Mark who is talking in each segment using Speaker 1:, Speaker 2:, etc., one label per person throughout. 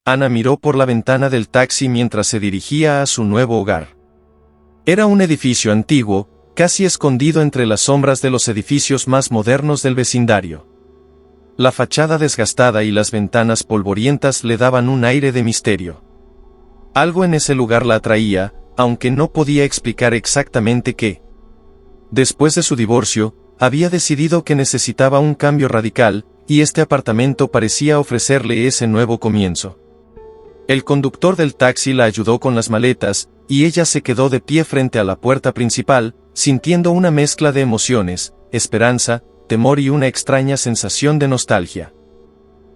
Speaker 1: Ana miró por la ventana del taxi mientras se dirigía a su nuevo hogar. Era un edificio antiguo, casi escondido entre las sombras de los edificios más modernos del vecindario. La fachada desgastada y las ventanas polvorientas le daban un aire de misterio. Algo en ese lugar la atraía, aunque no podía explicar exactamente qué. Después de su divorcio, había decidido que necesitaba un cambio radical, y este apartamento parecía ofrecerle ese nuevo comienzo. El conductor del taxi la ayudó con las maletas, y ella se quedó de pie frente a la puerta principal, sintiendo una mezcla de emociones, esperanza, temor y una extraña sensación de nostalgia.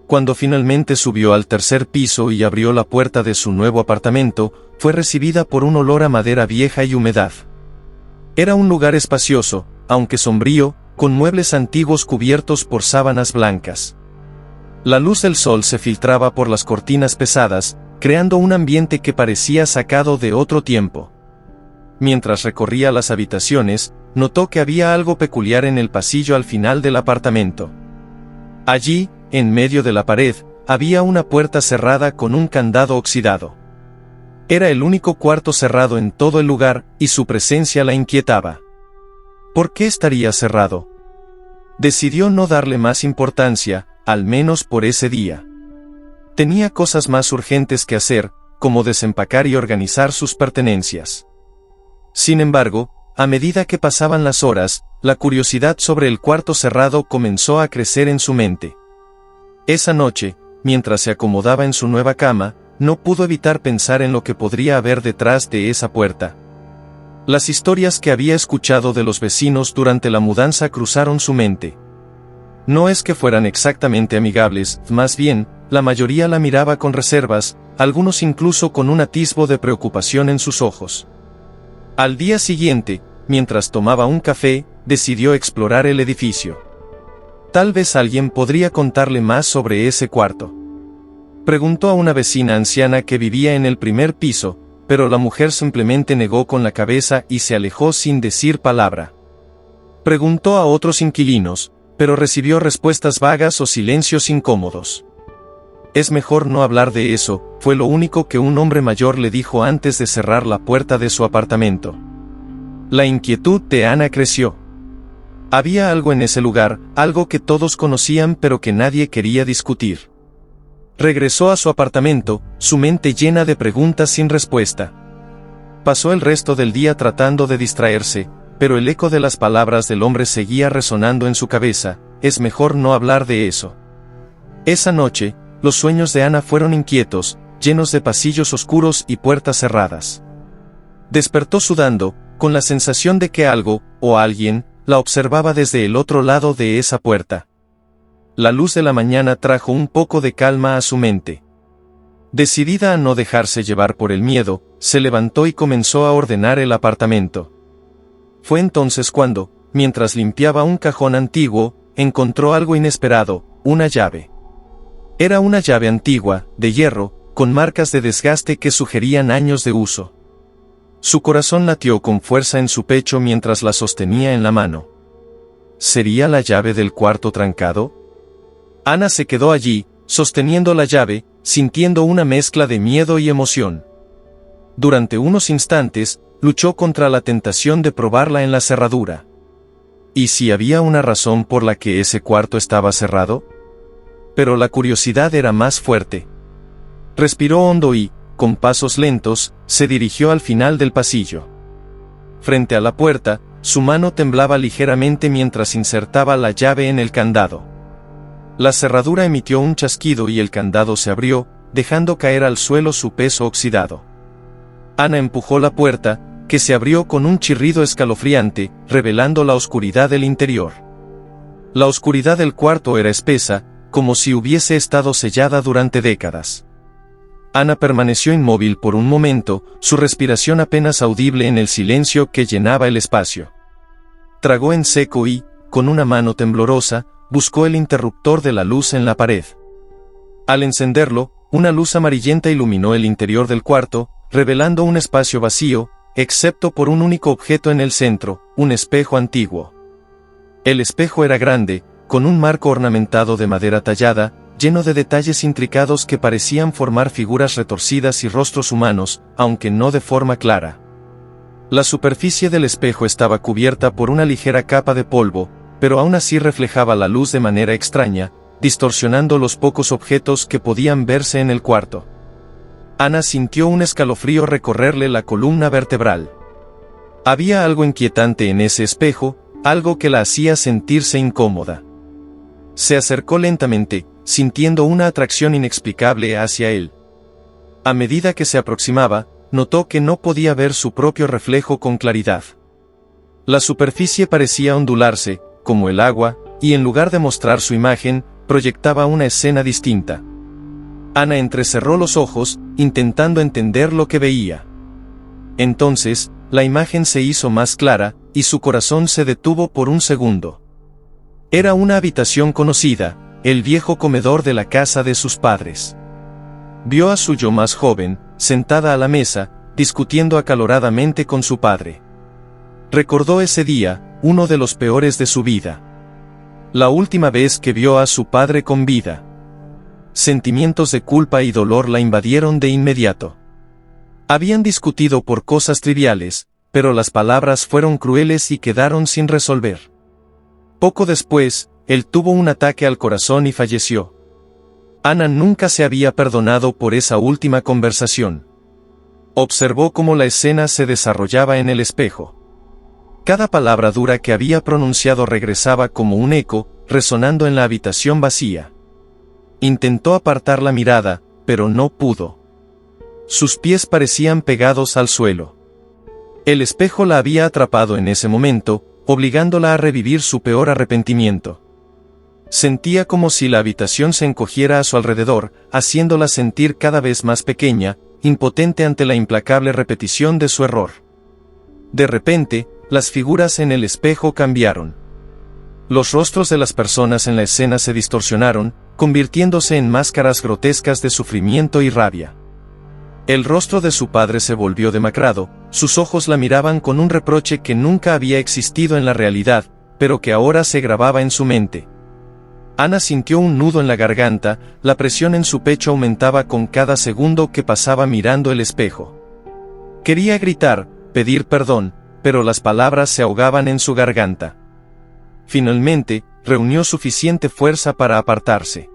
Speaker 1: Cuando finalmente subió al tercer piso y abrió la puerta de su nuevo apartamento, fue recibida por un olor a madera vieja y humedad. Era un lugar espacioso, aunque sombrío, con muebles antiguos cubiertos por sábanas blancas. La luz del sol se filtraba por las cortinas pesadas, creando un ambiente que parecía sacado de otro tiempo. Mientras recorría las habitaciones, notó que había algo peculiar en el pasillo al final del apartamento. Allí, en medio de la pared, había una puerta cerrada con un candado oxidado. Era el único cuarto cerrado en todo el lugar, y su presencia la inquietaba. ¿Por qué estaría cerrado? Decidió no darle más importancia, al menos por ese día. Tenía cosas más urgentes que hacer, como desempacar y organizar sus pertenencias. Sin embargo, a medida que pasaban las horas, la curiosidad sobre el cuarto cerrado comenzó a crecer en su mente. Esa noche, mientras se acomodaba en su nueva cama, no pudo evitar pensar en lo que podría haber detrás de esa puerta. Las historias que había escuchado de los vecinos durante la mudanza cruzaron su mente. No es que fueran exactamente amigables, más bien, la mayoría la miraba con reservas, algunos incluso con un atisbo de preocupación en sus ojos. Al día siguiente, mientras tomaba un café, decidió explorar el edificio. Tal vez alguien podría contarle más sobre ese cuarto. Preguntó a una vecina anciana que vivía en el primer piso, pero la mujer simplemente negó con la cabeza y se alejó sin decir palabra. Preguntó a otros inquilinos, pero recibió respuestas vagas o silencios incómodos. Es mejor no hablar de eso, fue lo único que un hombre mayor le dijo antes de cerrar la puerta de su apartamento. La inquietud de Ana creció. Había algo en ese lugar, algo que todos conocían pero que nadie quería discutir. Regresó a su apartamento, su mente llena de preguntas sin respuesta. Pasó el resto del día tratando de distraerse, pero el eco de las palabras del hombre seguía resonando en su cabeza. Es mejor no hablar de eso. Esa noche, los sueños de Ana fueron inquietos, llenos de pasillos oscuros y puertas cerradas. Despertó sudando, con la sensación de que algo, o alguien, la observaba desde el otro lado de esa puerta. La luz de la mañana trajo un poco de calma a su mente. Decidida a no dejarse llevar por el miedo, se levantó y comenzó a ordenar el apartamento. Fue entonces cuando, mientras limpiaba un cajón antiguo, encontró algo inesperado, una llave. Era una llave antigua, de hierro, con marcas de desgaste que sugerían años de uso. Su corazón latió con fuerza en su pecho mientras la sostenía en la mano. ¿Sería la llave del cuarto trancado? Ana se quedó allí, sosteniendo la llave, sintiendo una mezcla de miedo y emoción. Durante unos instantes, luchó contra la tentación de probarla en la cerradura. ¿Y si había una razón por la que ese cuarto estaba cerrado? Pero la curiosidad era más fuerte. Respiró hondo y, con pasos lentos, se dirigió al final del pasillo. Frente a la puerta, su mano temblaba ligeramente mientras insertaba la llave en el candado. La cerradura emitió un chasquido y el candado se abrió, dejando caer al suelo su peso oxidado. Ana empujó la puerta, que se abrió con un chirrido escalofriante, revelando la oscuridad del interior. La oscuridad del cuarto era espesa, como si hubiese estado sellada durante décadas. Ana permaneció inmóvil por un momento, su respiración apenas audible en el silencio que llenaba el espacio. Tragó en seco y, con una mano temblorosa, buscó el interruptor de la luz en la pared. Al encenderlo, una luz amarillenta iluminó el interior del cuarto, revelando un espacio vacío, excepto por un único objeto en el centro, un espejo antiguo. El espejo era grande, con un marco ornamentado de madera tallada, lleno de detalles intricados que parecían formar figuras retorcidas y rostros humanos, aunque no de forma clara. La superficie del espejo estaba cubierta por una ligera capa de polvo, pero aún así reflejaba la luz de manera extraña, distorsionando los pocos objetos que podían verse en el cuarto. Ana sintió un escalofrío recorrerle la columna vertebral. Había algo inquietante en ese espejo, algo que la hacía sentirse incómoda. Se acercó lentamente, sintiendo una atracción inexplicable hacia él. A medida que se aproximaba, notó que no podía ver su propio reflejo con claridad. La superficie parecía ondularse, como el agua, y en lugar de mostrar su imagen, proyectaba una escena distinta. Ana entrecerró los ojos, intentando entender lo que veía. Entonces, la imagen se hizo más clara, y su corazón se detuvo por un segundo. Era una habitación conocida, el viejo comedor de la casa de sus padres. Vio a su yo más joven, sentada a la mesa, discutiendo acaloradamente con su padre. Recordó ese día, uno de los peores de su vida. La última vez que vio a su padre con vida. Sentimientos de culpa y dolor la invadieron de inmediato. Habían discutido por cosas triviales, pero las palabras fueron crueles y quedaron sin resolver. Poco después, él tuvo un ataque al corazón y falleció. Ana nunca se había perdonado por esa última conversación. Observó cómo la escena se desarrollaba en el espejo. Cada palabra dura que había pronunciado regresaba como un eco, resonando en la habitación vacía. Intentó apartar la mirada, pero no pudo. Sus pies parecían pegados al suelo. El espejo la había atrapado en ese momento, obligándola a revivir su peor arrepentimiento. Sentía como si la habitación se encogiera a su alrededor, haciéndola sentir cada vez más pequeña, impotente ante la implacable repetición de su error. De repente, las figuras en el espejo cambiaron. Los rostros de las personas en la escena se distorsionaron, convirtiéndose en máscaras grotescas de sufrimiento y rabia. El rostro de su padre se volvió demacrado, sus ojos la miraban con un reproche que nunca había existido en la realidad, pero que ahora se grababa en su mente. Ana sintió un nudo en la garganta, la presión en su pecho aumentaba con cada segundo que pasaba mirando el espejo. Quería gritar, pedir perdón, pero las palabras se ahogaban en su garganta. Finalmente, reunió suficiente fuerza para apartarse.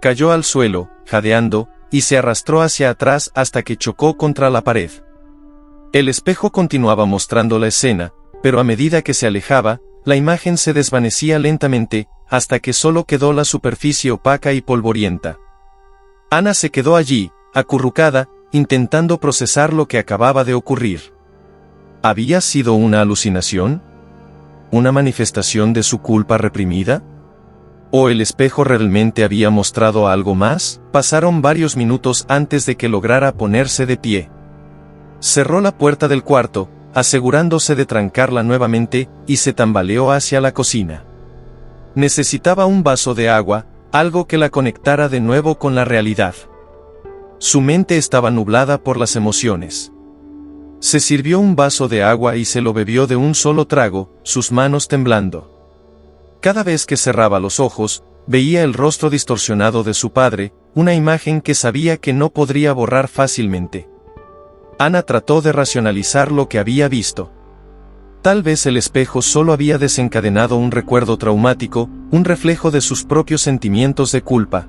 Speaker 1: Cayó al suelo, jadeando, y se arrastró hacia atrás hasta que chocó contra la pared. El espejo continuaba mostrando la escena, pero a medida que se alejaba, la imagen se desvanecía lentamente, hasta que solo quedó la superficie opaca y polvorienta. Ana se quedó allí, acurrucada, intentando procesar lo que acababa de ocurrir. ¿Había sido una alucinación? ¿Una manifestación de su culpa reprimida? ¿O el espejo realmente había mostrado algo más? Pasaron varios minutos antes de que lograra ponerse de pie. Cerró la puerta del cuarto, asegurándose de trancarla nuevamente, y se tambaleó hacia la cocina. Necesitaba un vaso de agua, algo que la conectara de nuevo con la realidad. Su mente estaba nublada por las emociones. Se sirvió un vaso de agua y se lo bebió de un solo trago, sus manos temblando. Cada vez que cerraba los ojos, veía el rostro distorsionado de su padre, una imagen que sabía que no podría borrar fácilmente. Ana trató de racionalizar lo que había visto. Tal vez el espejo solo había desencadenado un recuerdo traumático, un reflejo de sus propios sentimientos de culpa.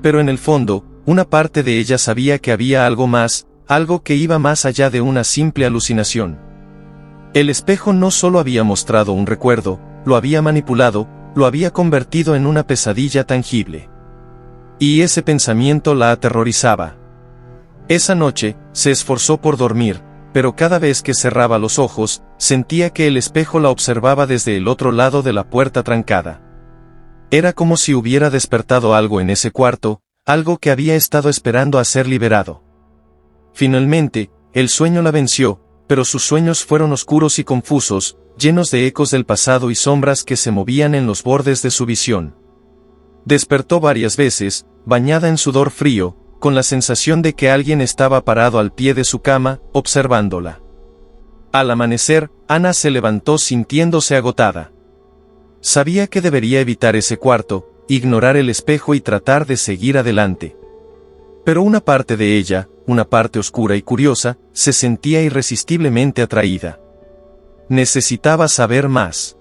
Speaker 1: Pero en el fondo, una parte de ella sabía que había algo más, algo que iba más allá de una simple alucinación. El espejo no solo había mostrado un recuerdo, lo había manipulado, lo había convertido en una pesadilla tangible. Y ese pensamiento la aterrorizaba. Esa noche, se esforzó por dormir, pero cada vez que cerraba los ojos, sentía que el espejo la observaba desde el otro lado de la puerta trancada. Era como si hubiera despertado algo en ese cuarto, algo que había estado esperando a ser liberado. Finalmente, el sueño la venció, pero sus sueños fueron oscuros y confusos, llenos de ecos del pasado y sombras que se movían en los bordes de su visión. Despertó varias veces, bañada en sudor frío, con la sensación de que alguien estaba parado al pie de su cama, observándola. Al amanecer, Ana se levantó sintiéndose agotada. Sabía que debería evitar ese cuarto, ignorar el espejo y tratar de seguir adelante. Pero una parte de ella, una parte oscura y curiosa, se sentía irresistiblemente atraída. Necesitaba saber más.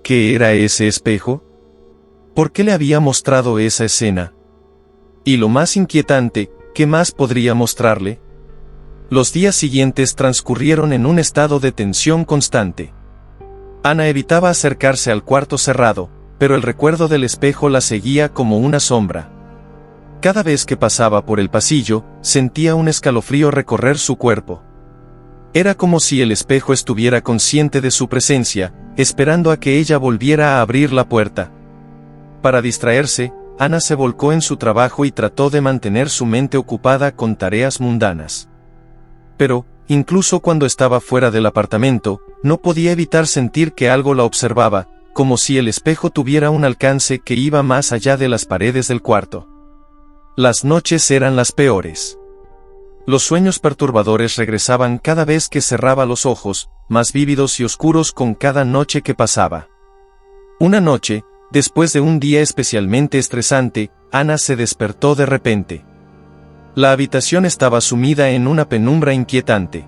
Speaker 1: ¿Qué era ese espejo? ¿Por qué le había mostrado esa escena? Y lo más inquietante, ¿qué más podría mostrarle? Los días siguientes transcurrieron en un estado de tensión constante. Ana evitaba acercarse al cuarto cerrado, pero el recuerdo del espejo la seguía como una sombra. Cada vez que pasaba por el pasillo, sentía un escalofrío recorrer su cuerpo. Era como si el espejo estuviera consciente de su presencia, esperando a que ella volviera a abrir la puerta. Para distraerse, Ana se volcó en su trabajo y trató de mantener su mente ocupada con tareas mundanas. Pero, incluso cuando estaba fuera del apartamento, no podía evitar sentir que algo la observaba, como si el espejo tuviera un alcance que iba más allá de las paredes del cuarto. Las noches eran las peores. Los sueños perturbadores regresaban cada vez que cerraba los ojos, más vívidos y oscuros con cada noche que pasaba. Una noche, después de un día especialmente estresante, Ana se despertó de repente. La habitación estaba sumida en una penumbra inquietante.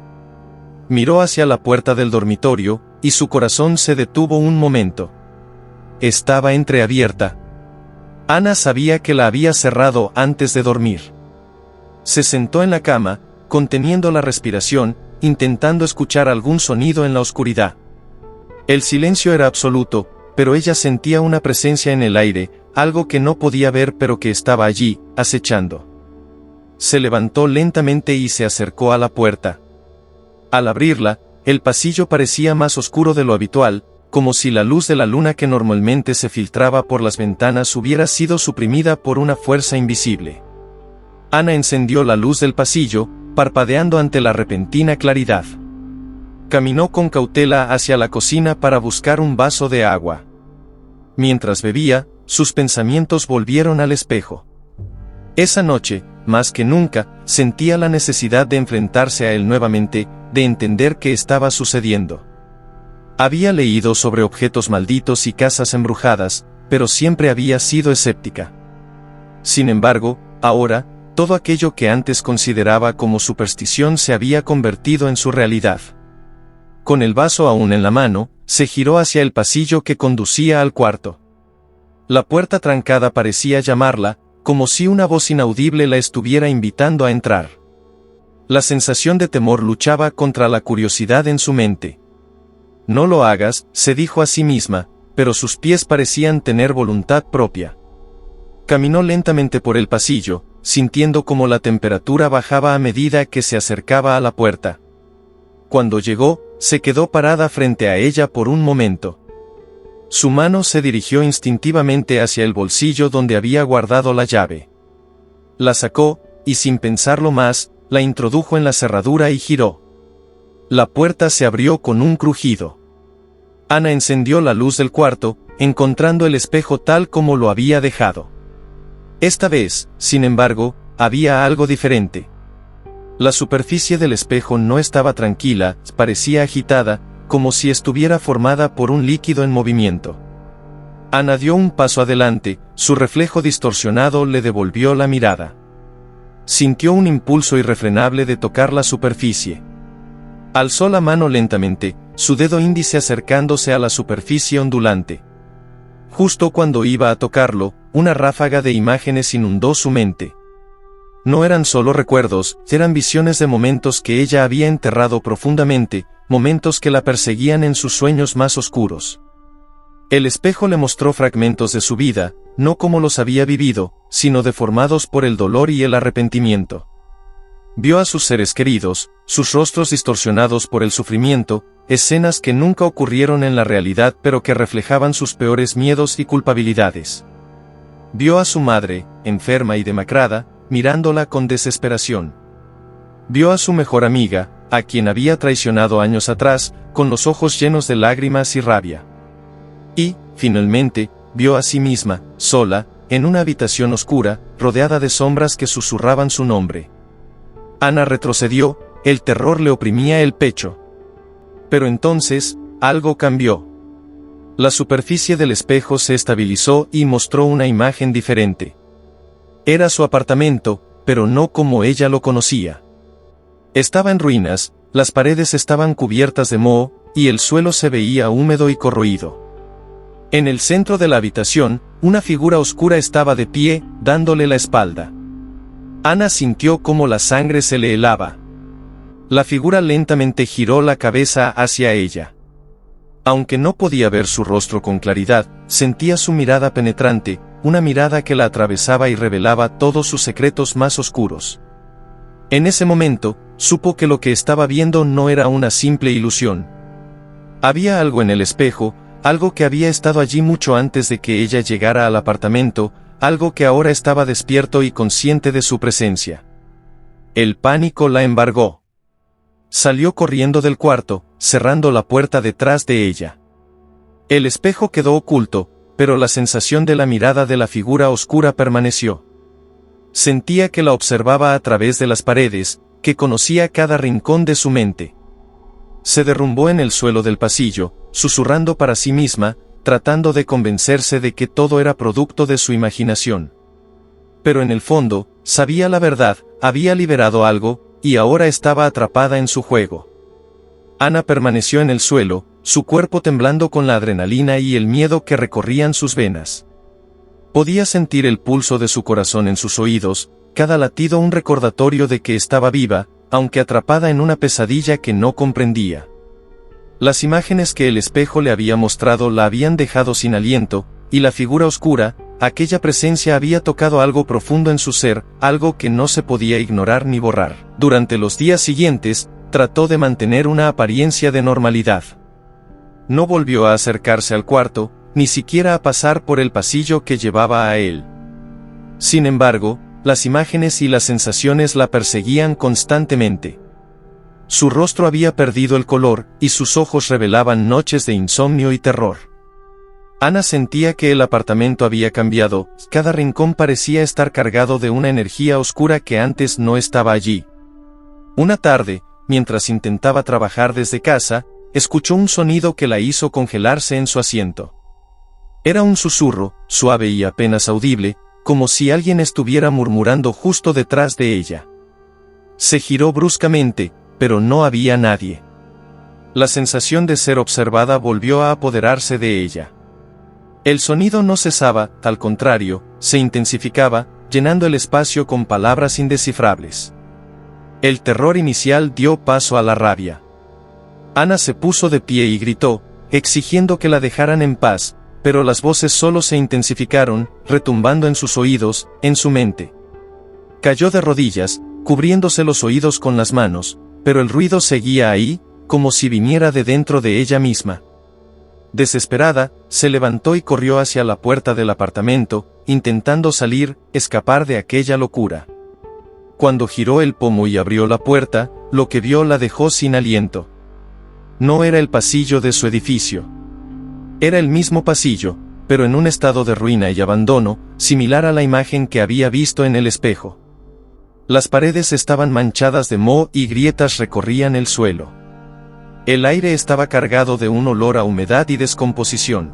Speaker 1: Miró hacia la puerta del dormitorio, y su corazón se detuvo un momento. Estaba entreabierta. Ana sabía que la había cerrado antes de dormir. Se sentó en la cama, conteniendo la respiración, intentando escuchar algún sonido en la oscuridad. El silencio era absoluto, pero ella sentía una presencia en el aire, algo que no podía ver pero que estaba allí, acechando. Se levantó lentamente y se acercó a la puerta. Al abrirla, el pasillo parecía más oscuro de lo habitual, como si la luz de la luna que normalmente se filtraba por las ventanas hubiera sido suprimida por una fuerza invisible. Ana encendió la luz del pasillo, parpadeando ante la repentina claridad. Caminó con cautela hacia la cocina para buscar un vaso de agua. Mientras bebía, sus pensamientos volvieron al espejo. Esa noche, más que nunca, sentía la necesidad de enfrentarse a él nuevamente, de entender qué estaba sucediendo. Había leído sobre objetos malditos y casas embrujadas, pero siempre había sido escéptica. Sin embargo, ahora, todo aquello que antes consideraba como superstición se había convertido en su realidad. Con el vaso aún en la mano, se giró hacia el pasillo que conducía al cuarto. La puerta trancada parecía llamarla, como si una voz inaudible la estuviera invitando a entrar. La sensación de temor luchaba contra la curiosidad en su mente. No lo hagas, se dijo a sí misma, pero sus pies parecían tener voluntad propia. Caminó lentamente por el pasillo, sintiendo como la temperatura bajaba a medida que se acercaba a la puerta. Cuando llegó, se quedó parada frente a ella por un momento. Su mano se dirigió instintivamente hacia el bolsillo donde había guardado la llave. La sacó, y sin pensarlo más, la introdujo en la cerradura y giró. La puerta se abrió con un crujido. Ana encendió la luz del cuarto, encontrando el espejo tal como lo había dejado. Esta vez, sin embargo, había algo diferente. La superficie del espejo no estaba tranquila, parecía agitada, como si estuviera formada por un líquido en movimiento. Ana dio un paso adelante, su reflejo distorsionado le devolvió la mirada. Sintió un impulso irrefrenable de tocar la superficie. Alzó la mano lentamente, su dedo índice acercándose a la superficie ondulante. Justo cuando iba a tocarlo, una ráfaga de imágenes inundó su mente. No eran solo recuerdos, eran visiones de momentos que ella había enterrado profundamente, momentos que la perseguían en sus sueños más oscuros. El espejo le mostró fragmentos de su vida, no como los había vivido, sino deformados por el dolor y el arrepentimiento. Vio a sus seres queridos, sus rostros distorsionados por el sufrimiento, escenas que nunca ocurrieron en la realidad pero que reflejaban sus peores miedos y culpabilidades. Vio a su madre, enferma y demacrada, mirándola con desesperación. Vio a su mejor amiga, a quien había traicionado años atrás, con los ojos llenos de lágrimas y rabia. Y, finalmente, vio a sí misma, sola, en una habitación oscura, rodeada de sombras que susurraban su nombre. Ana retrocedió, el terror le oprimía el pecho. Pero entonces, algo cambió. La superficie del espejo se estabilizó y mostró una imagen diferente. Era su apartamento, pero no como ella lo conocía. Estaba en ruinas, las paredes estaban cubiertas de moho, y el suelo se veía húmedo y corroído. En el centro de la habitación, una figura oscura estaba de pie, dándole la espalda. Ana sintió cómo la sangre se le helaba. La figura lentamente giró la cabeza hacia ella. Aunque no podía ver su rostro con claridad, sentía su mirada penetrante, una mirada que la atravesaba y revelaba todos sus secretos más oscuros. En ese momento, supo que lo que estaba viendo no era una simple ilusión. Había algo en el espejo, algo que había estado allí mucho antes de que ella llegara al apartamento, algo que ahora estaba despierto y consciente de su presencia. El pánico la embargó. Salió corriendo del cuarto, cerrando la puerta detrás de ella. El espejo quedó oculto, pero la sensación de la mirada de la figura oscura permaneció. Sentía que la observaba a través de las paredes, que conocía cada rincón de su mente. Se derrumbó en el suelo del pasillo, susurrando para sí misma, tratando de convencerse de que todo era producto de su imaginación. Pero en el fondo, sabía la verdad, había liberado algo, y ahora estaba atrapada en su juego. Ana permaneció en el suelo, su cuerpo temblando con la adrenalina y el miedo que recorrían sus venas. Podía sentir el pulso de su corazón en sus oídos, cada latido un recordatorio de que estaba viva, aunque atrapada en una pesadilla que no comprendía. Las imágenes que el espejo le había mostrado la habían dejado sin aliento, y la figura oscura, aquella presencia había tocado algo profundo en su ser, algo que no se podía ignorar ni borrar. Durante los días siguientes, trató de mantener una apariencia de normalidad. No volvió a acercarse al cuarto, ni siquiera a pasar por el pasillo que llevaba a él. Sin embargo, las imágenes y las sensaciones la perseguían constantemente. Su rostro había perdido el color, y sus ojos revelaban noches de insomnio y terror. Ana sentía que el apartamento había cambiado, cada rincón parecía estar cargado de una energía oscura que antes no estaba allí. Una tarde, mientras intentaba trabajar desde casa, escuchó un sonido que la hizo congelarse en su asiento. Era un susurro, suave y apenas audible, como si alguien estuviera murmurando justo detrás de ella. Se giró bruscamente, pero no había nadie. La sensación de ser observada volvió a apoderarse de ella. El sonido no cesaba, al contrario, se intensificaba, llenando el espacio con palabras indescifrables. El terror inicial dio paso a la rabia. Ana se puso de pie y gritó, exigiendo que la dejaran en paz, pero las voces solo se intensificaron, retumbando en sus oídos, en su mente. Cayó de rodillas, cubriéndose los oídos con las manos, pero el ruido seguía ahí, como si viniera de dentro de ella misma. Desesperada, se levantó y corrió hacia la puerta del apartamento, intentando salir, escapar de aquella locura. Cuando giró el pomo y abrió la puerta, lo que vio la dejó sin aliento. No era el pasillo de su edificio. Era el mismo pasillo, pero en un estado de ruina y abandono, similar a la imagen que había visto en el espejo. Las paredes estaban manchadas de moho y grietas recorrían el suelo. El aire estaba cargado de un olor a humedad y descomposición.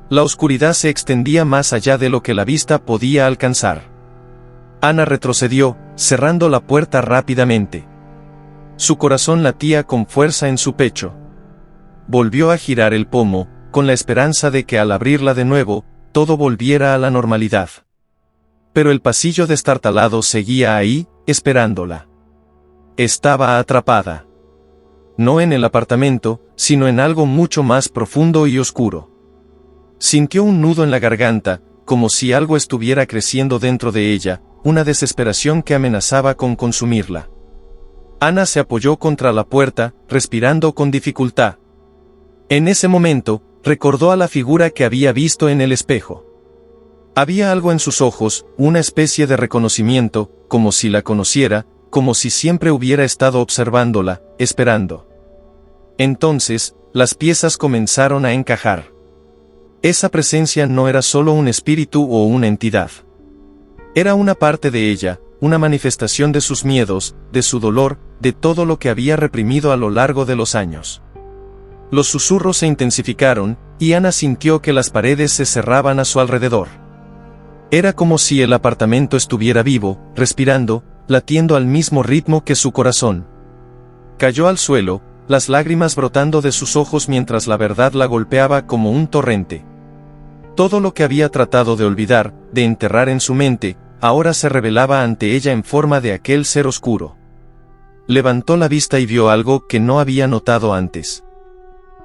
Speaker 1: La oscuridad se extendía más allá de lo que la vista podía alcanzar. Ana retrocedió, cerrando la puerta rápidamente. Su corazón latía con fuerza en su pecho. Volvió a girar el pomo, con la esperanza de que al abrirla de nuevo, todo volviera a la normalidad. Pero el pasillo destartalado seguía ahí, esperándola. Estaba atrapada. No en el apartamento, sino en algo mucho más profundo y oscuro. Sintió un nudo en la garganta, como si algo estuviera creciendo dentro de ella, una desesperación que amenazaba con consumirla. Ana se apoyó contra la puerta, respirando con dificultad. En ese momento, recordó a la figura que había visto en el espejo. Había algo en sus ojos, una especie de reconocimiento, como si la conociera, como si siempre hubiera estado observándola, esperando. Entonces, las piezas comenzaron a encajar. Esa presencia no era solo un espíritu o una entidad. Era una parte de ella, una manifestación de sus miedos, de su dolor, de todo lo que había reprimido a lo largo de los años. Los susurros se intensificaron, y Ana sintió que las paredes se cerraban a su alrededor. Era como si el apartamento estuviera vivo, respirando, latiendo al mismo ritmo que su corazón. Cayó al suelo, las lágrimas brotando de sus ojos mientras la verdad la golpeaba como un torrente. Todo lo que había tratado de olvidar, de enterrar en su mente, ahora se revelaba ante ella en forma de aquel ser oscuro. Levantó la vista y vio algo que no había notado antes.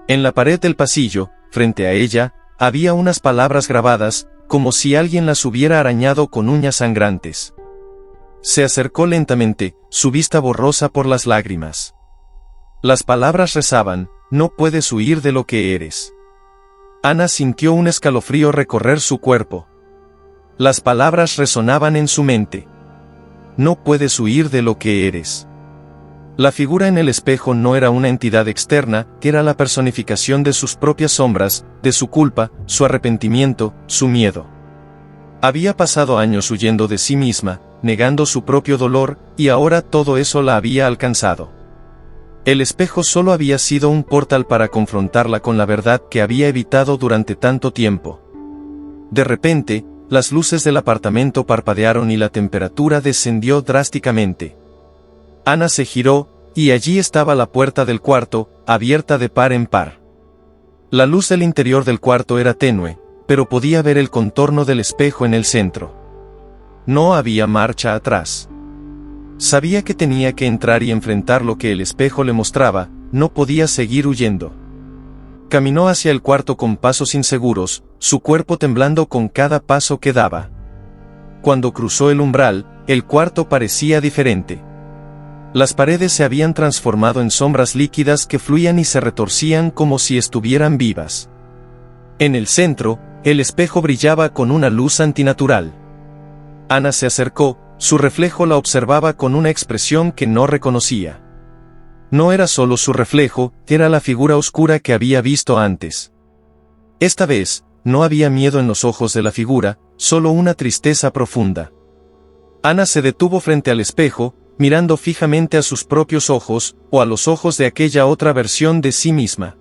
Speaker 1: En la pared del pasillo, frente a ella, había unas palabras grabadas, como si alguien las hubiera arañado con uñas sangrantes. Se acercó lentamente, su vista borrosa por las lágrimas. Las palabras rezaban: no puedes huir de lo que eres. Ana sintió un escalofrío recorrer su cuerpo. Las palabras resonaban en su mente. No puedes huir de lo que eres. La figura en el espejo no era una entidad externa, era la personificación de sus propias sombras, de su culpa, su arrepentimiento, su miedo. Había pasado años huyendo de sí misma, negando su propio dolor, y ahora todo eso la había alcanzado. El espejo solo había sido un portal para confrontarla con la verdad que había evitado durante tanto tiempo. De repente, las luces del apartamento parpadearon y la temperatura descendió drásticamente. Ana se giró, y allí estaba la puerta del cuarto, abierta de par en par. La luz del interior del cuarto era tenue, pero podía ver el contorno del espejo en el centro. No había marcha atrás. Sabía que tenía que entrar y enfrentar lo que el espejo le mostraba, no podía seguir huyendo. Caminó hacia el cuarto con pasos inseguros, su cuerpo temblando con cada paso que daba. Cuando cruzó el umbral, el cuarto parecía diferente. Las paredes se habían transformado en sombras líquidas que fluían y se retorcían como si estuvieran vivas. En el centro, el espejo brillaba con una luz antinatural. Ana se acercó, su reflejo la observaba con una expresión que no reconocía. No era solo su reflejo, era la figura oscura que había visto antes. Esta vez, no había miedo en los ojos de la figura, solo una tristeza profunda. Ana se detuvo frente al espejo, mirando fijamente a sus propios ojos, o a los ojos de aquella otra versión de sí misma.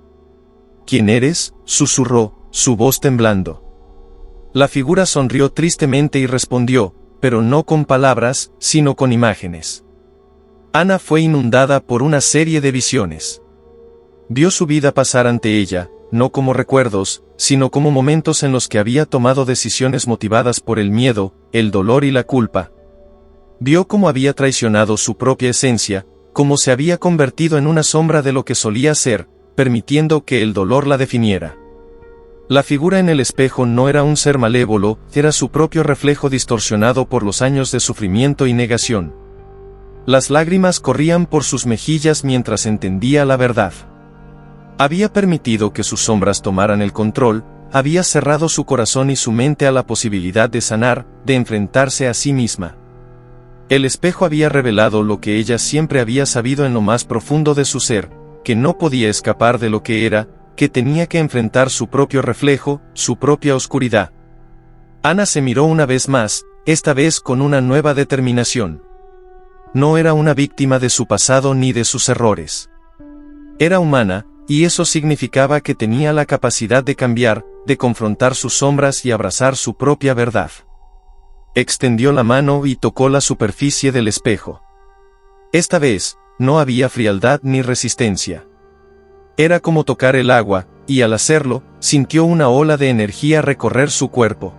Speaker 1: ¿Quién eres?, susurró, su voz temblando. La figura sonrió tristemente y respondió, pero no con palabras, sino con imágenes. Ana fue inundada por una serie de visiones. Vio su vida pasar ante ella, no como recuerdos, sino como momentos en los que había tomado decisiones motivadas por el miedo, el dolor y la culpa. Vio cómo había traicionado su propia esencia, cómo se había convertido en una sombra de lo que solía ser, permitiendo que el dolor la definiera. La figura en el espejo no era un ser malévolo, era su propio reflejo distorsionado por los años de sufrimiento y negación. Las lágrimas corrían por sus mejillas mientras entendía la verdad. Había permitido que sus sombras tomaran el control, había cerrado su corazón y su mente a la posibilidad de sanar, de enfrentarse a sí misma. El espejo había revelado lo que ella siempre había sabido en lo más profundo de su ser, que no podía escapar de lo que era, que tenía que enfrentar su propio reflejo, su propia oscuridad. Ana se miró una vez más, esta vez con una nueva determinación. No era una víctima de su pasado ni de sus errores. Era humana, y eso significaba que tenía la capacidad de cambiar, de confrontar sus sombras y abrazar su propia verdad. Extendió la mano y tocó la superficie del espejo. Esta vez, no había frialdad ni resistencia. Era como tocar el agua, y al hacerlo, sintió una ola de energía recorrer su cuerpo.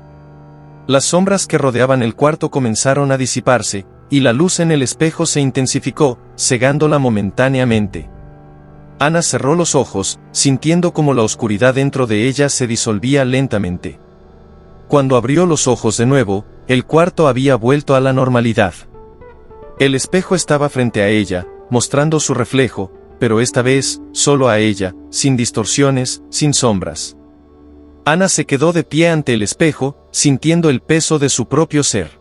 Speaker 1: Las sombras que rodeaban el cuarto comenzaron a disiparse, y la luz en el espejo se intensificó, cegándola momentáneamente. Ana cerró los ojos, sintiendo como la oscuridad dentro de ella se disolvía lentamente. Cuando abrió los ojos de nuevo, el cuarto había vuelto a la normalidad. El espejo estaba frente a ella, mostrando su reflejo, pero esta vez, solo a ella, sin distorsiones, sin sombras. Ana se quedó de pie ante el espejo, sintiendo el peso de su propio ser.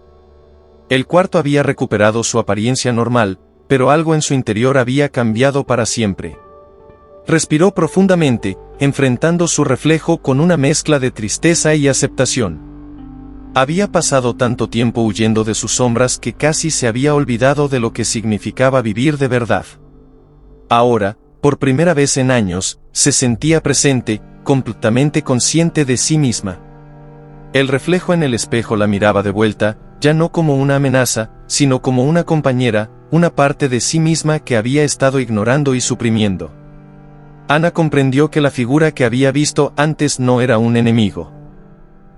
Speaker 1: El cuarto había recuperado su apariencia normal, pero algo en su interior había cambiado para siempre. Respiró profundamente, enfrentando su reflejo con una mezcla de tristeza y aceptación. Había pasado tanto tiempo huyendo de sus sombras que casi se había olvidado de lo que significaba vivir de verdad. Ahora, por primera vez en años, se sentía presente, completamente consciente de sí misma. El reflejo en el espejo la miraba de vuelta, ya no como una amenaza, sino como una compañera, una parte de sí misma que había estado ignorando y suprimiendo. Ana comprendió que la figura que había visto antes no era un enemigo.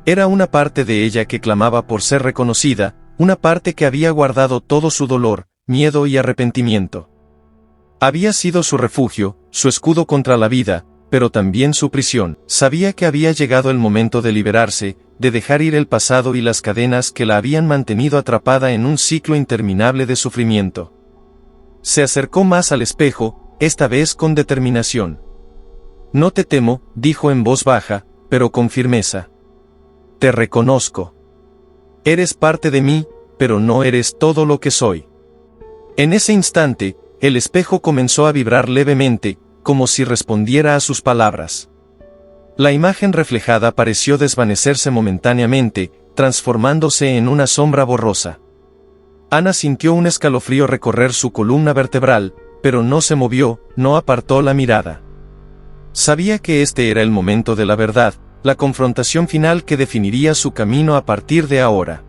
Speaker 1: Era una parte de ella que clamaba por ser reconocida, una parte que había guardado todo su dolor, miedo y arrepentimiento. Había sido su refugio, su escudo contra la vida, pero también su prisión. Sabía que había llegado el momento de liberarse, de dejar ir el pasado y las cadenas que la habían mantenido atrapada en un ciclo interminable de sufrimiento. Se acercó más al espejo, esta vez con determinación. «No te temo», dijo en voz baja, pero con firmeza. «Te reconozco. Eres parte de mí, pero no eres todo lo que soy». En ese instante, el espejo comenzó a vibrar levemente, como si respondiera a sus palabras. La imagen reflejada pareció desvanecerse momentáneamente, transformándose en una sombra borrosa. Ana sintió un escalofrío recorrer su columna vertebral, pero no se movió, no apartó la mirada. Sabía que este era el momento de la verdad, la confrontación final que definiría su camino a partir de ahora.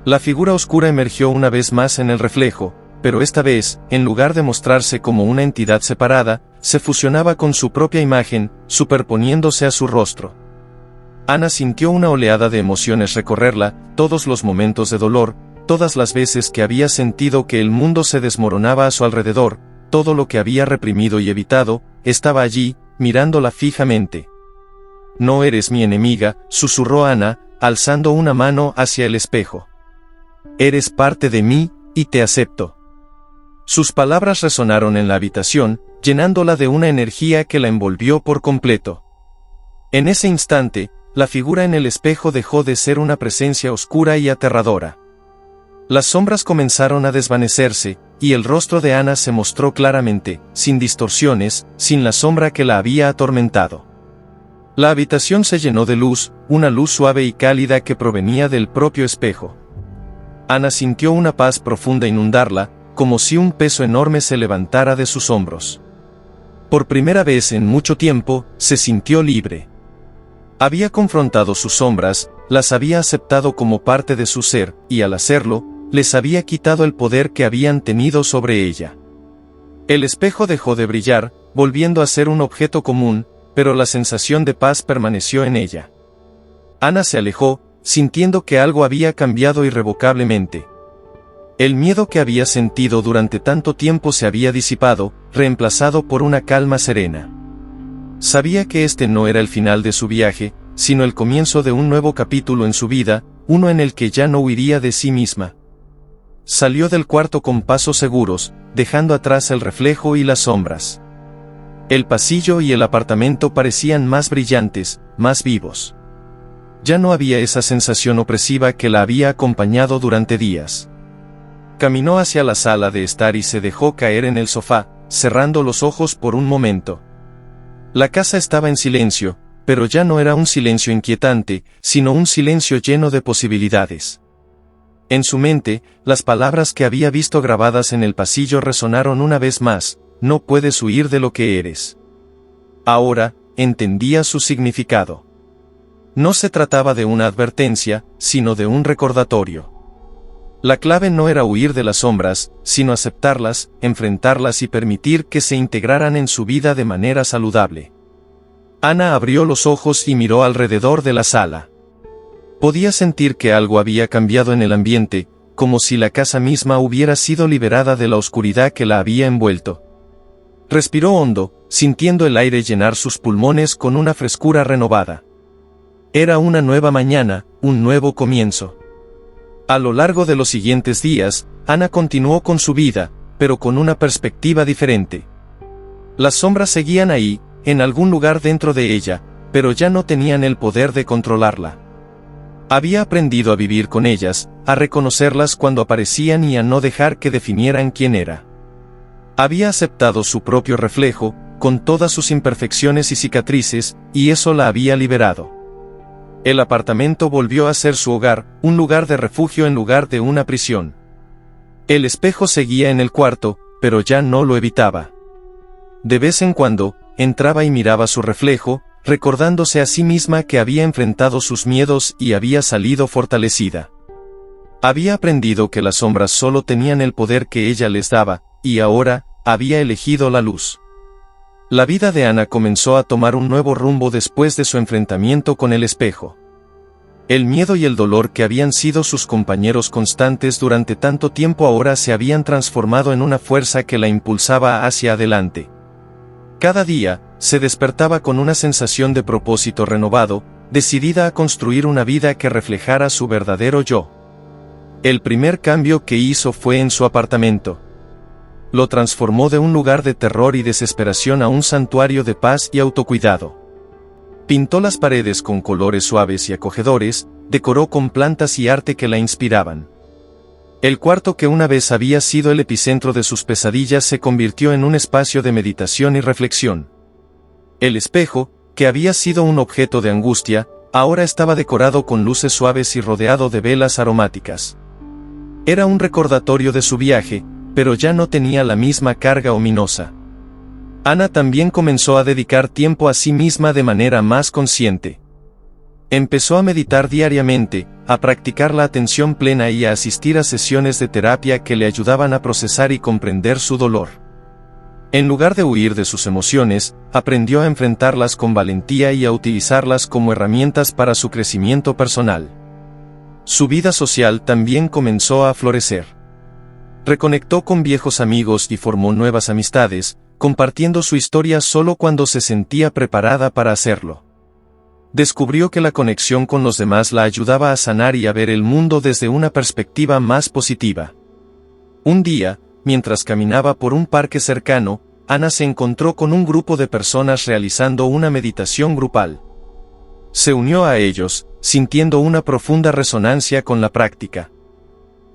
Speaker 1: La figura oscura emergió una vez más en el reflejo, pero esta vez, en lugar de mostrarse como una entidad separada, se fusionaba con su propia imagen, superponiéndose a su rostro. Ana sintió una oleada de emociones recorrerla, todos los momentos de dolor, todas las veces que había sentido que el mundo se desmoronaba a su alrededor, todo lo que había reprimido y evitado, estaba allí, mirándola fijamente. «No eres mi enemiga», susurró Ana, alzando una mano hacia el espejo. «Eres parte de mí, y te acepto». Sus palabras resonaron en la habitación, llenándola de una energía que la envolvió por completo. En ese instante, la figura en el espejo dejó de ser una presencia oscura y aterradora. Las sombras comenzaron a desvanecerse, y el rostro de Ana se mostró claramente, sin distorsiones, sin la sombra que la había atormentado. La habitación se llenó de luz, una luz suave y cálida que provenía del propio espejo. Ana sintió una paz profunda inundarla, como si un peso enorme se levantara de sus hombros. Por primera vez en mucho tiempo, se sintió libre. Había confrontado sus sombras, las había aceptado como parte de su ser, y al hacerlo, les había quitado el poder que habían tenido sobre ella. El espejo dejó de brillar, volviendo a ser un objeto común, pero la sensación de paz permaneció en ella. Ana se alejó, sintiendo que algo había cambiado irrevocablemente. El miedo que había sentido durante tanto tiempo se había disipado, reemplazado por una calma serena. Sabía que este no era el final de su viaje, sino el comienzo de un nuevo capítulo en su vida, uno en el que ya no huiría de sí misma. Salió del cuarto con pasos seguros, dejando atrás el reflejo y las sombras. El pasillo y el apartamento parecían más brillantes, más vivos. Ya no había esa sensación opresiva que la había acompañado durante días. Caminó hacia la sala de estar y se dejó caer en el sofá, cerrando los ojos por un momento. La casa estaba en silencio, pero ya no era un silencio inquietante, sino un silencio lleno de posibilidades. En su mente, las palabras que había visto grabadas en el pasillo resonaron una vez más: «No puedes huir de lo que eres». Ahora, entendía su significado. No se trataba de una advertencia, sino de un recordatorio. La clave no era huir de las sombras, sino aceptarlas, enfrentarlas y permitir que se integraran en su vida de manera saludable. Ana abrió los ojos y miró alrededor de la sala. Podía sentir que algo había cambiado en el ambiente, como si la casa misma hubiera sido liberada de la oscuridad que la había envuelto. Respiró hondo, sintiendo el aire llenar sus pulmones con una frescura renovada. Era una nueva mañana, un nuevo comienzo. A lo largo de los siguientes días, Ana continuó con su vida, pero con una perspectiva diferente. Las sombras seguían ahí, en algún lugar dentro de ella, pero ya no tenían el poder de controlarla. Había aprendido a vivir con ellas, a reconocerlas cuando aparecían y a no dejar que definieran quién era. Había aceptado su propio reflejo, con todas sus imperfecciones y cicatrices, y eso la había liberado. El apartamento volvió a ser su hogar, un lugar de refugio en lugar de una prisión. El espejo seguía en el cuarto, pero ya no lo evitaba. De vez en cuando, entraba y miraba su reflejo, recordándose a sí misma que había enfrentado sus miedos y había salido fortalecida. Había aprendido que las sombras solo tenían el poder que ella les daba, y ahora, había elegido la luz. La vida de Ana comenzó a tomar un nuevo rumbo después de su enfrentamiento con el espejo. El miedo y el dolor que habían sido sus compañeros constantes durante tanto tiempo ahora se habían transformado en una fuerza que la impulsaba hacia adelante. Cada día, se despertaba con una sensación de propósito renovado, decidida a construir una vida que reflejara su verdadero yo. El primer cambio que hizo fue en su apartamento. Lo transformó de un lugar de terror y desesperación a un santuario de paz y autocuidado. Pintó las paredes con colores suaves y acogedores, decoró con plantas y arte que la inspiraban. El cuarto que una vez había sido el epicentro de sus pesadillas se convirtió en un espacio de meditación y reflexión. El espejo, que había sido un objeto de angustia, ahora estaba decorado con luces suaves y rodeado de velas aromáticas. Era un recordatorio de su viaje, pero ya no tenía la misma carga ominosa. Ana también comenzó a dedicar tiempo a sí misma de manera más consciente. Empezó a meditar diariamente, a practicar la atención plena y a asistir a sesiones de terapia que le ayudaban a procesar y comprender su dolor. En lugar de huir de sus emociones, aprendió a enfrentarlas con valentía y a utilizarlas como herramientas para su crecimiento personal. Su vida social también comenzó a florecer. Reconectó con viejos amigos y formó nuevas amistades, compartiendo su historia solo cuando se sentía preparada para hacerlo. Descubrió que la conexión con los demás la ayudaba a sanar y a ver el mundo desde una perspectiva más positiva. Un día, mientras caminaba por un parque cercano, Ana se encontró con un grupo de personas realizando una meditación grupal. Se unió a ellos, sintiendo una profunda resonancia con la práctica.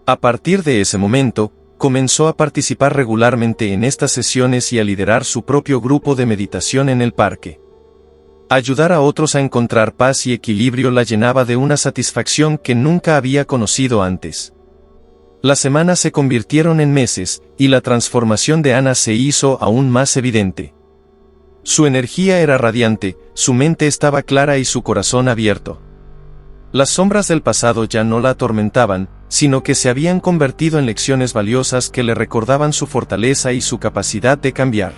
Speaker 1: A partir de ese momento, comenzó a participar regularmente en estas sesiones y a liderar su propio grupo de meditación en el parque. Ayudar a otros a encontrar paz y equilibrio la llenaba de una satisfacción que nunca había conocido antes. Las semanas se convirtieron en meses, y la transformación de Ana se hizo aún más evidente. Su energía era radiante, su mente estaba clara y su corazón abierto. Las sombras del pasado ya no la atormentaban, sino que se habían convertido en lecciones valiosas que le recordaban su fortaleza y su capacidad de cambiar.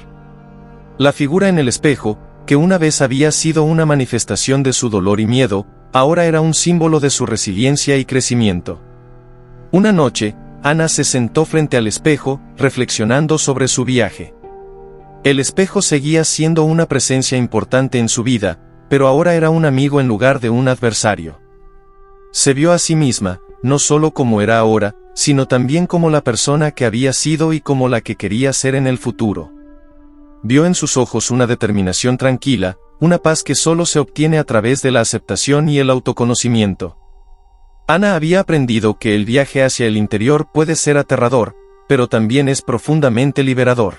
Speaker 1: La figura en el espejo, que una vez había sido una manifestación de su dolor y miedo, ahora era un símbolo de su resiliencia y crecimiento. Una noche, Ana se sentó frente al espejo, reflexionando sobre su viaje. El espejo seguía siendo una presencia importante en su vida, pero ahora era un amigo en lugar de un adversario. Se vio a sí misma, no solo como era ahora, sino también como la persona que había sido y como la que quería ser en el futuro. Vio en sus ojos una determinación tranquila, una paz que solo se obtiene a través de la aceptación y el autoconocimiento. Ana había aprendido que el viaje hacia el interior puede ser aterrador, pero también es profundamente liberador.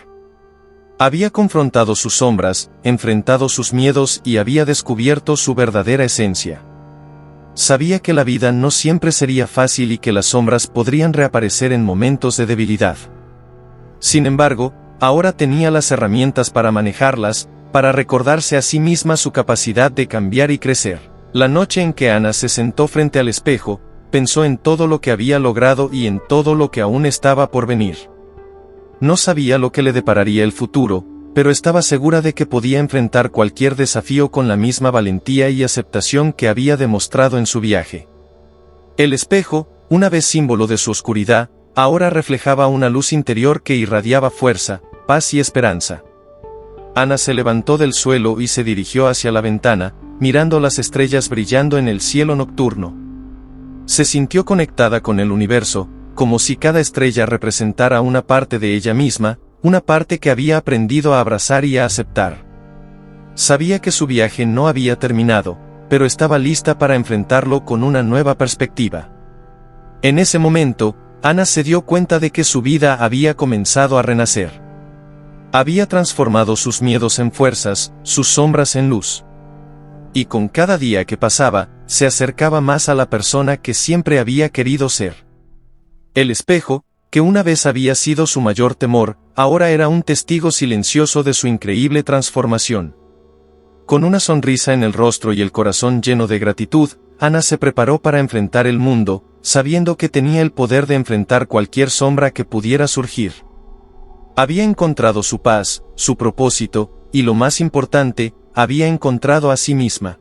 Speaker 1: Había confrontado sus sombras, enfrentado sus miedos y había descubierto su verdadera esencia. Sabía que la vida no siempre sería fácil y que las sombras podrían reaparecer en momentos de debilidad. Sin embargo, ahora tenía las herramientas para manejarlas, para recordarse a sí misma su capacidad de cambiar y crecer. La noche en que Ana se sentó frente al espejo, pensó en todo lo que había logrado y en todo lo que aún estaba por venir. No sabía lo que le depararía el futuro, pero estaba segura de que podía enfrentar cualquier desafío con la misma valentía y aceptación que había demostrado en su viaje. El espejo, una vez símbolo de su oscuridad, ahora reflejaba una luz interior que irradiaba fuerza, paz y esperanza. Ana se levantó del suelo y se dirigió hacia la ventana, mirando las estrellas brillando en el cielo nocturno. Se sintió conectada con el universo, como si cada estrella representara una parte de ella misma, una parte que había aprendido a abrazar y a aceptar. Sabía que su viaje no había terminado, pero estaba lista para enfrentarlo con una nueva perspectiva. En ese momento, Ana se dio cuenta de que su vida había comenzado a renacer. Había transformado sus miedos en fuerzas, sus sombras en luz. Y con cada día que pasaba, se acercaba más a la persona que siempre había querido ser. El espejo, que una vez había sido su mayor temor, ahora era un testigo silencioso de su increíble transformación. Con una sonrisa en el rostro y el corazón lleno de gratitud, Ana se preparó para enfrentar el mundo, sabiendo que tenía el poder de enfrentar cualquier sombra que pudiera surgir. Había encontrado su paz, su propósito, y lo más importante, había encontrado a sí misma.